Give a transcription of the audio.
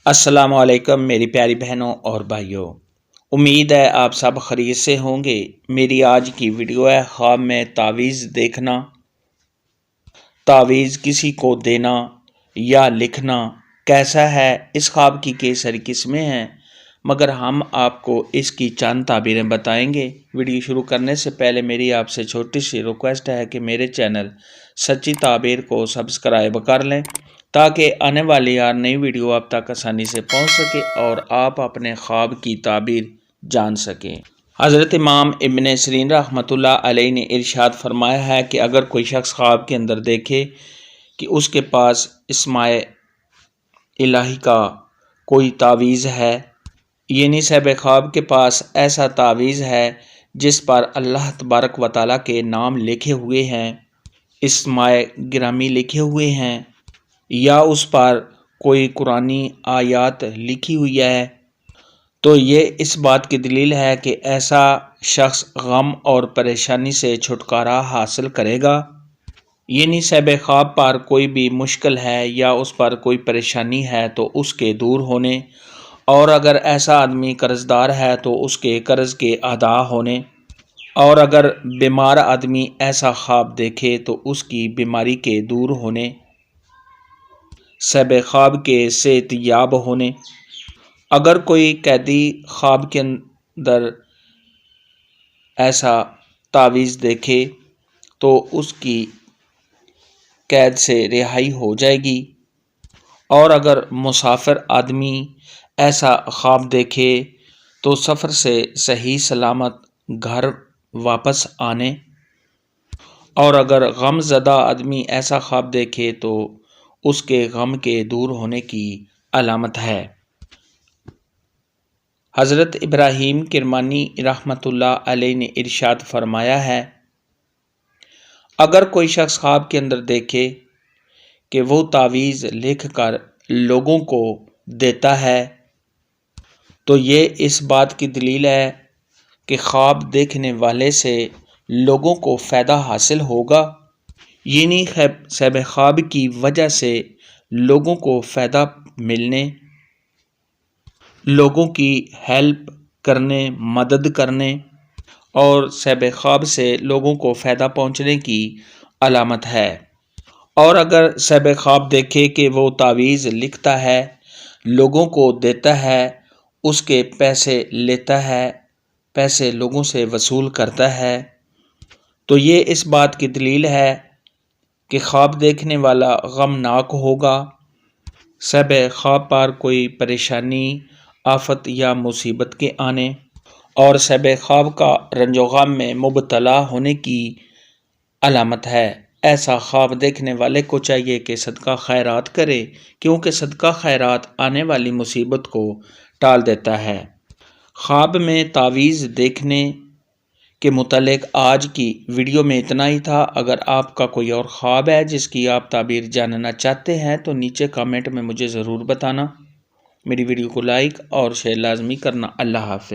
السلام علیکم میری پیاری بہنوں اور بھائیوں، امید ہے آپ سب خیریت سے ہوں گے۔ میری آج کی ویڈیو ہے خواب میں تعویذ دیکھنا، تعویذ کسی کو دینا یا لکھنا کیسا ہے۔ اس خواب کی کئی ساری قسمیں ہیں، مگر ہم آپ کو اس کی چند تعبیریں بتائیں گے۔ ویڈیو شروع کرنے سے پہلے میری آپ سے چھوٹی سی ریکویسٹ ہے کہ میرے چینل سچی تعبیر کو سبسکرائب کر لیں تاکہ آنے والی ہر نئی ویڈیو آپ تک آسانی سے پہنچ سکے اور آپ اپنے خواب کی تعبیر جان سکیں۔ حضرت امام ابن سیرین رحمۃ اللہ علیہ نے ارشاد فرمایا ہے کہ اگر کوئی شخص خواب کے اندر دیکھے کہ اس کے پاس اسماء الہی کا کوئی تعویذ ہے، یعنی صاحب خواب کے پاس ایسا تعویذ ہے جس پر اللہ تبارک و تعالیٰ کے نام لکھے ہوئے ہیں، اسماء گرامی لکھے ہوئے ہیں، یا اس پر کوئی قرآنی آیات لکھی ہوئی ہے، تو یہ اس بات کی دلیل ہے کہ ایسا شخص غم اور پریشانی سے چھٹکارا حاصل کرے گا۔ یعنی صاحب خواب پر کوئی بھی مشکل ہے یا اس پر کوئی پریشانی ہے تو اس کے دور ہونے، اور اگر ایسا آدمی قرض دار ہے تو اس کے قرض کے ادا ہونے، اور اگر بیمار آدمی ایسا خواب دیکھے تو اس کی بیماری کے دور ہونے، صاحب خواب کے صحت یاب ہونے۔ اگر کوئی قیدی خواب کے اندر ایسا تعویذ دیکھے تو اس کی قید سے رہائی ہو جائے گی، اور اگر مسافر آدمی ایسا خواب دیکھے تو سفر سے صحیح سلامت گھر واپس آنے، اور اگر غم زدہ آدمی ایسا خواب دیکھے تو اس کے غم کے دور ہونے کی علامت ہے۔ حضرت ابراہیم کرمانی رحمۃ اللہ علیہ نے ارشاد فرمایا ہے، اگر کوئی شخص خواب کے اندر دیکھے کہ وہ تعویذ لکھ کر لوگوں کو دیتا ہے تو یہ اس بات کی دلیل ہے کہ خواب دیکھنے والے سے لوگوں کو فائدہ حاصل ہوگا، یعنی صاحب خواب کی وجہ سے لوگوں کو فائدہ ملنے، لوگوں کی ہیلپ کرنے، مدد کرنے اور صاحب خواب سے لوگوں کو فائدہ پہنچنے کی علامت ہے۔ اور اگر صاحب خواب دیکھے کہ وہ تعویذ لکھتا ہے، لوگوں کو دیتا ہے، اس کے پیسے لیتا ہے، پیسے لوگوں سے وصول کرتا ہے، تو یہ اس بات کی دلیل ہے کہ خواب دیکھنے والا غمناک ہوگا، صاحب خواب پر کوئی پریشانی، آفت یا مصیبت کے آنے اور صاحب خواب کا رنج و غم میں مبتلا ہونے کی علامت ہے۔ ایسا خواب دیکھنے والے کو چاہیے کہ صدقہ خیرات کرے، کیونکہ صدقہ خیرات آنے والی مصیبت کو ٹال دیتا ہے۔ خواب میں تعویذ دیکھنے کے متعلق آج کی ویڈیو میں اتنا ہی تھا۔ اگر آپ کا کوئی اور خواب ہے جس کی آپ تعبیر جاننا چاہتے ہیں تو نیچے کامنٹ میں مجھے ضرور بتانا۔ میری ویڈیو کو لائک اور شیئر لازمی کرنا۔ اللہ حافظ۔